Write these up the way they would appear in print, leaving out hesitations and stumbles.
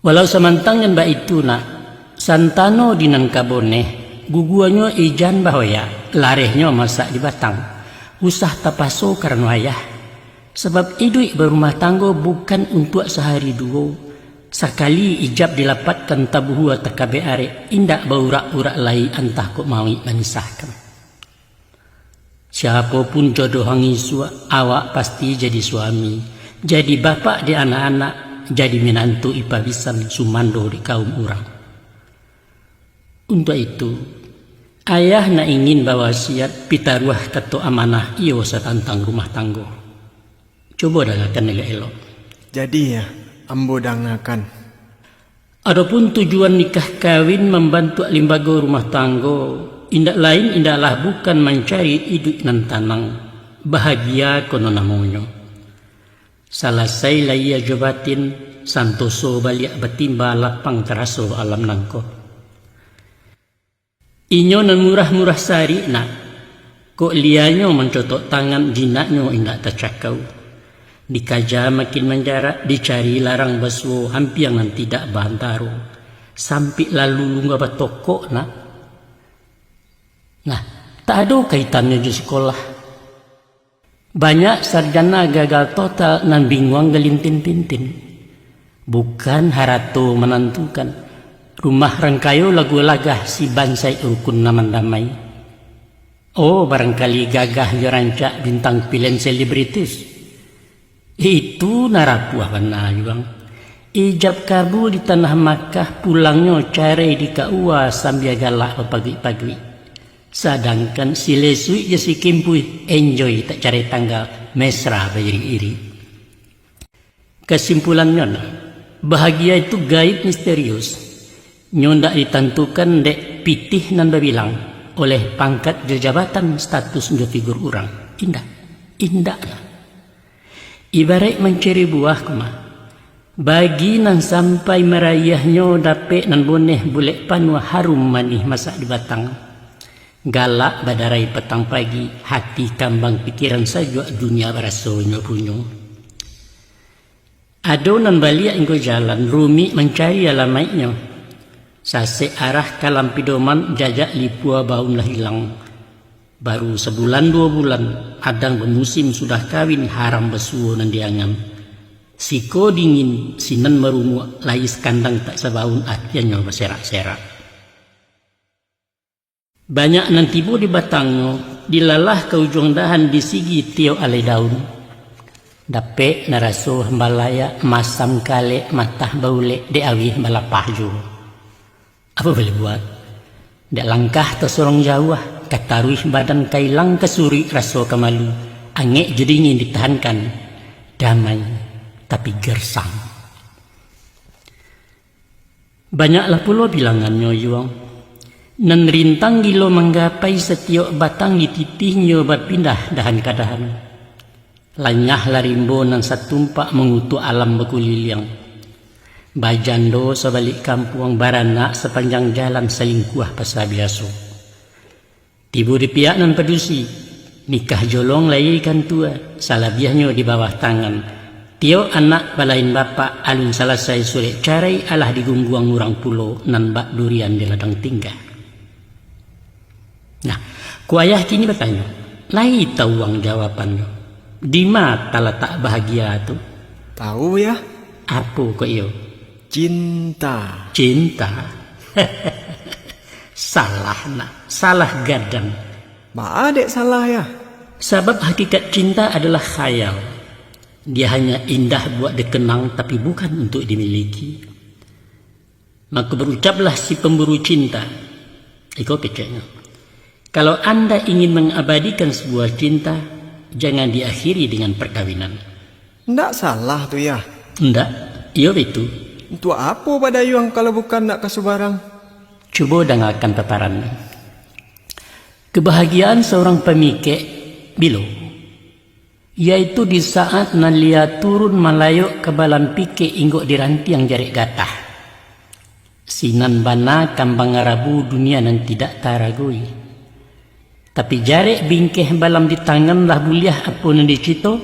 Walau samantang yang ba itu nak santano dinan kabone guguanyo ijan bahoya larehnya masak di batang usah tapaso karena ayah sebab idui berumah tangga bukan untuk sehari dua sekali ijab dilapatkan tabuhua takabe are indak baurak-urak lai antah kok mawi menisahkan siapapun jodoh hangisua awak pasti jadi suami jadi bapak di anak-anak jadi menantu ipabisan sumando di kaum orang. Untuk itu, ayah nak ingin bawa wasiat pitaruah kato amanah iyo satantang rumah tanggo. Coba dengarkan nega elok. Jadi ya, ambo dengarkan. Adapun tujuan nikah kawin membantu limbaga rumah tanggo, indak lain indaklah bukan mencari hidup nan tanang, bahagia kono namonyo. Salasai laia jobatin santoso baliak batimba lapang teraso alam nangko. Inyo nan murah-murah sari nak kok lianyo mencotok tangan jinaknyo indak tercakau. Dikaja makin menjarak dicari larang baswo hampiang nan tidak bantaro sampai lalu lunga batokok nak. Nah, tak ada kaitannya di sekolah. Banyak sarjana gagal total nan bingung gelintin-pintin. Bukan harato menentukan. Rumah rangkayo lagu lagah si bansai rukun naman damai. Oh, barangkali gagah rancak bintang pilihan selebritis. Itu narapuah bana juang. Ijab kabul di tanah Makkah pulangnya cari di kaua sambil galak pagi-pagi. Sedangkan si lesui ya si kimpui enjoy tak cari tanggal mesra beriri-iri. Kesimpulannya bahagia itu gaib misterius. Ndak ditentukan dek pitih nan babilang oleh pangkat jabatan status njo figur orang. Indah lah. Ibarat mencari buah kuma. Bagi nan sampai merayahnya dapat nan boneh boleh panua harum manih masak di batang. Galak badarai petang pagi, hati kambang pikiran saja dunia berasonya punyo. Adonan baliak ingko jalan, rumi mencari alamaitnya. Sase arah kalam pidoman jajak lipua baun lah hilang. Baru sebulan 2 bulan, adang bermusim sudah kawin haram besuo nan diangan. Siko dingin, sinan merungu, lais kandang tak sebaun atiannya berserak-serak. Banyak nan tibu di batangnya, dilalah ke ujung dahan disigi tio alai daun. Dape naraso balaya masam kale matah baule de awi balapah jo. Apa boleh buat? Dek langkah tersorong jauh, kataruih badan kailang kesuri raso kemalu. Angek jedingin ditahankan, damai tapi gersang. Banyaklah pula bilangannya yuang. Nan rintang gilo menggapai setiap batang dititihnya berpindah dahan kadahan. Lanyah larimbo nan satumpak mengutuk alam bekuliliang. Bajando sebalik kampung baranak sepanjang jalan selingkuh pasal biasa. Tibu di pihak nan pedusi, nikah jolong layaikan tua, salah biahnya di bawah tangan. Tio anak balain bapak alun salasai sore carai alah digungguang orang pulau nan bak durian di ladang tinggal. Nah, ku ayah kini bertanya, lai tahu uang jawabannya. Di mata letak bahagia tu? Tahu ya? Apa kok iyo? Cinta. Cinta? Salah nak, salah gadang. Ma adek salah ya? Sebab hakikat cinta adalah khayal. Dia hanya indah buat dikenang tapi bukan untuk dimiliki. Maka berucaplah si pemburu cinta. Iko keceknya. Kalau Anda ingin mengabadikan sebuah cinta, jangan diakhiri dengan perkawinan. Ndak salah tu ya? Ndak, iya itu. Untuk apa pada yuang kalau bukan nak kesubarang? Coba dengarkan paparan. Kebahagiaan seorang pemikir bilo, yaitu di saat nalia turun malayuk ke balan pike inggok diranti yang jarik gatah. Sinan bana kambang arabu dunia nan tidak taragui. Tapi jarik bingkeh balam di tangan lah buliah apa nan dicito,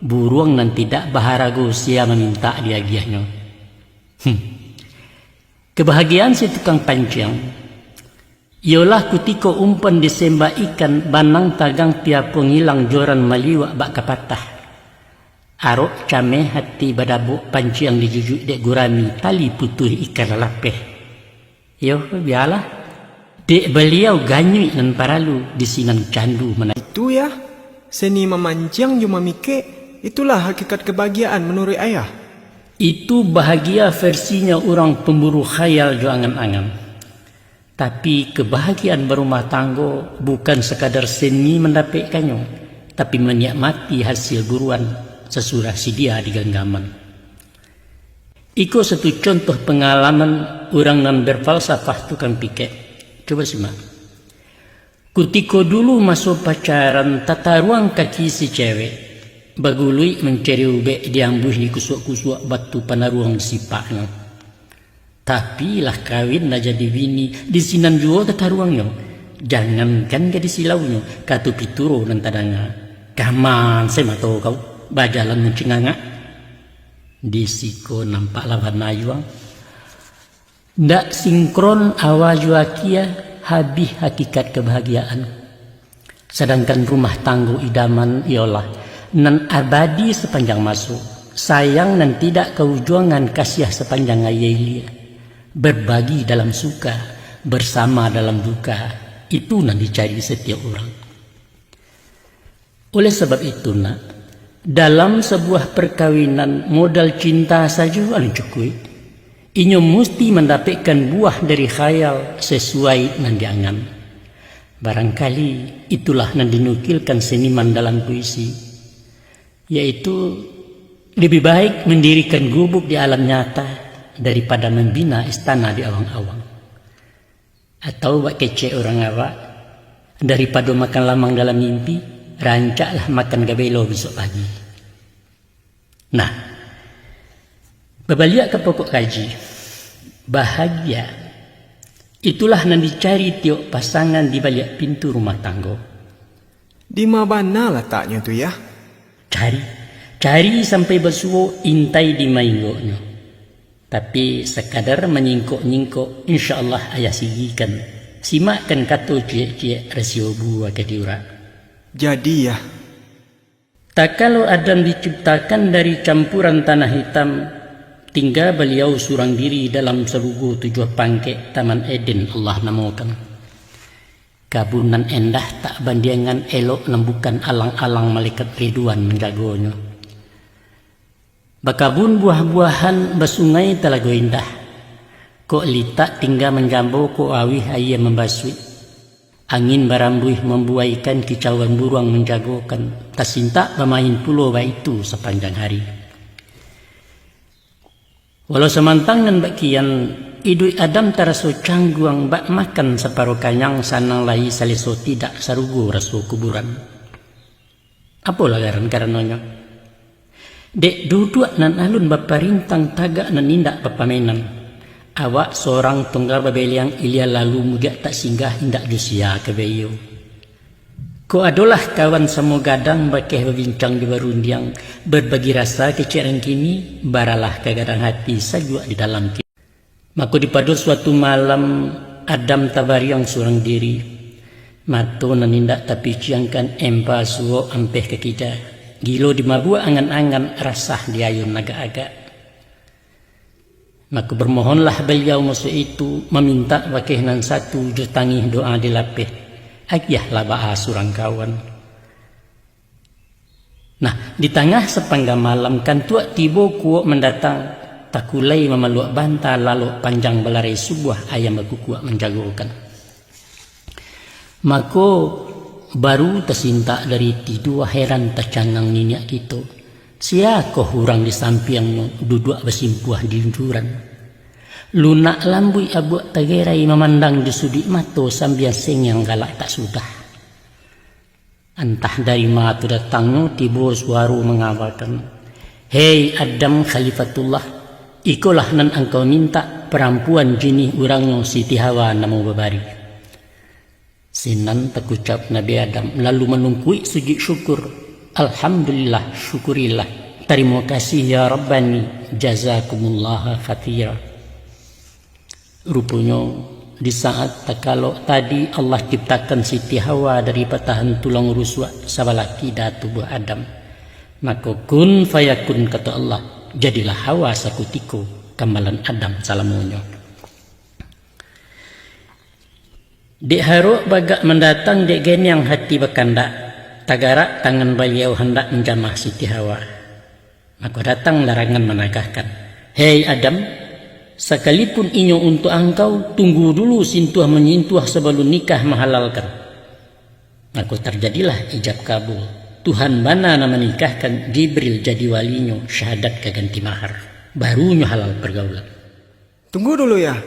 buruang nan tidak baharago sia meminta diagiahnya. Kebahagiaan si tukang pancing ialah kutiko umpan disembah ikan banang tagang tiap pengilang joran maliwa bak kapatah. Arok cameh hati badabuk pancing dijujuk dek gurami tali putuh ikan lalapeh. Yo biarlah. Dek beliau ganyui nan paralu di sinan candu mana. Itu ya, seni memancing cuma mike, itulah hakikat kebahagiaan menurut ayah. Itu bahagia versinya orang pemburu khayal jo angan-angan. Tapi kebahagiaan berumah tangga bukan sekadar seni mendapatkannya, tapi menikmati hasil buruan sesurah sidia di genggaman. Iko satu contoh pengalaman orang nan berfalsafah tukang piket. Coba simak. Kutiko dulu masuk pacaran tata ruang kaki si cewek. Bagului mencari ubek diambuh di kusuk-kusuk batu panaruang sipaknya. Tapi lah kawin lah jadi bini di sinan juga tata ruangnya. Jangankan ke di silaunya katu pituro dan tadanga. Kaman saya matau kau bajalan mencinganga. Di siko nampak lawan ayuang. Ndak sinkron awajuakia habis hakikat kebahagiaan. Sedangkan rumah tangga idaman ialah nan abadi sepanjang masuk. Sayang nan tidak keujuangan kasih sepanjang ayalia. Berbagi dalam suka, bersama dalam duka. Itu nan dicari setiap orang. Oleh sebab itu nak, dalam sebuah perkawinan modal cinta saja paling cukup. Inyo mesti mendapatkan buah dari khayal sesuai nan diangan. Barangkali itulah nan dinukilkan seniman dalam puisi, yaitu lebih baik mendirikan gubuk di alam nyata daripada membina istana di awang-awang. Atau wak kece orang awak, daripada makan lamang dalam mimpi, rancaklah makan gabelo besok pagi. Nah, berbalik ke pokok kaji, bahagia itulah yang dicari tiap pasangan di balik pintu rumah tangga. Di mana letaknya tu ya? Cari sampai bersuo intai di mainggoknya. Tapi sekadar menyingkok-nyingkok, insyaAllah ayah sigikan. Simakkan kata cie-cie rasio buah ke diurak. Jadi ya. Tak kalau Adam diciptakan dari campuran tanah hitam, tinggal beliau surang diri dalam serugu 7 pangkek Taman Eden Allah namakan. Kabunan endah tak bandingan elok lembukan alang-alang malaikat Ridwan menjagonya. Bakabun buah-buahan basungai talago indah. Kok litak tinggal menjambo ko awih ayam membasui. Angin barambuih membuaikan kicauan burung menjagokan. Tasinta pemain pulau itu sepanjang hari. Walau semantangan bakian idui Adam taraso cangguang bak makan separuh kanyang sanang lahi saliso tidak sarugu raso kuburan. Apalah karenanya? Dek duduk nan alun baparintang tagak nan indak papamenan. Awak seorang tunggal babeliang ilia lalu mujak tak singgah indak jusia ke bayu. Ko adalah kawan semua gadang bakeh berbincang di barundiang berbagi rasa keceran kini baralah kegadang hati sajua di dalam kita. Maka dipadu suatu malam Adam tabariang seorang diri. Mato nan indak tapi ciangkan empa suo ampeh ke kita. Gilo di mabua angan-angan rasah di ayun agak-agak. Maka bermohonlah beliau musuh itu meminta wakihnan satu jutangi doa dilapih. Ayah labaa surang kawan. Nah, di tengah sepangga malam kan tuak tibo kuok mendatang. Takulai memeluk bantal lalu panjang belarai sebuah ayam aku kuat menjagokan. Maka baru tersinta dari tidur heran tercangang minyak gitu. Siapa hurang di sampingmu duduk bersimpuah di junjuran. Lunak lambui abuak tagerai memandang di sudut mata sambil seng yang galak tak sudah. Entah dari mana tu datangnya tiba suara mengabarkan. Hei Adam Khalifatullah, ikulah nan engkau minta perempuan jenis urangnya Siti Hawa namo babari. Sinan terucap Nabi Adam lalu menungkui sujud syukur. Alhamdulillah, syukurilah. Terima kasih ya Rabbani, jazakumullah khaira. Rupanya di saat kalau tadi Allah ciptakan Siti Hawa dari patahan tulang rusuk sabalaki da tubuh Adam, maka kun fayakun kata Allah, jadilah Hawa sakutiko kamalan Adam salamunyo. Dek haruk bagak mendatang dek gen yang hati berkandak, tagarak tangan beliau hendak menjamah Siti Hawa. Maka datang larangan menagahkan, hei Adam, sekalipun inyo untuk engkau, tunggu dulu sentuh menyentuh sebelum nikah menghalalkan. Maka terjadilah ijab kabul. Tuhan bana menikahkan Jibril jadi walinyo, syahadat keganti mahar. Barunya halal pergaulan. Tunggu dulu ya,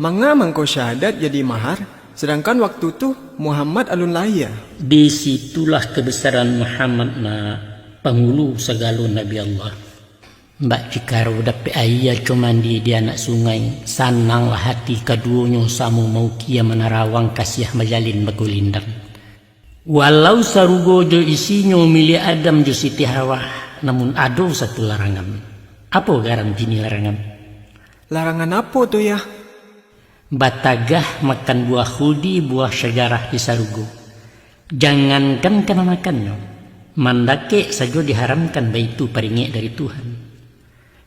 mangamang kau syahadat jadi mahar, sedangkan waktu tu Muhammad alun laya. Disitulah kebesaran Muhammad na penghulu segala Nabi Allah. Mbak Cikaro dapat ayah cuman di anak sungai, sananglah hati keduanya samu mau kia menarawang kasih majalin bagulindang. Walau sarugo jo isinyo milik Adam jo Siti Hawa, namun ada satu larangan. Apa garam jini larangan? Larangan apa tu ya? Batagah makan buah khuldi, buah syajarah di sarugo. Jangankan kena makannya, mandake saja diharamkan baitu paringek dari Tuhan.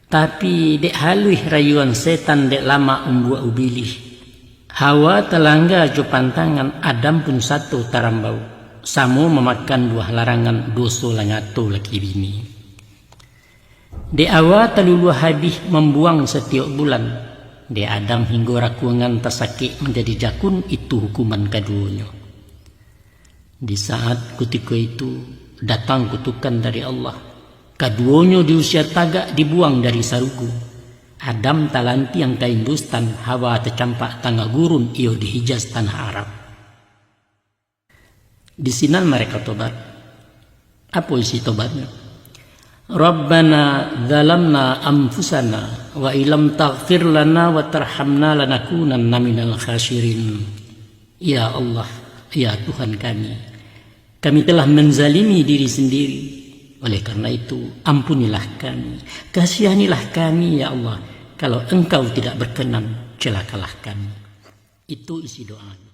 Tapi dek halui rayuan setan dek lama umbuah ubilih. Hawa telangga jo pantangan, Adam pun satu tarambau. Samo memakan buah larangan doso langato laki bini. Dek Hawa telulu habis membuang setiap bulan. Dek Adam hingga rakuangan tasakik menjadi jakun, itu hukuman keduanya. Di saat ketika itu datang kutukan dari Allah. Keduanya di usia tagak dibuang dari sarugu. Adam talanti yang kain bustan, Hawa tercampak tangga gurun iyo di Hijaz tanah Arab. Di sini mereka tobat. Apa isi tobatnya? Rabbana zalamna anfusana wa ilam taghfir lana wa tarhamna lanakunanna minal khasirin. Ya Allah, ya Tuhan kami telah menzalimi diri sendiri. Oleh karena itu, ampunilah kami, kasihanilah kami ya Allah. Kalau engkau tidak berkenan, celakalah kami. Itu isi doa.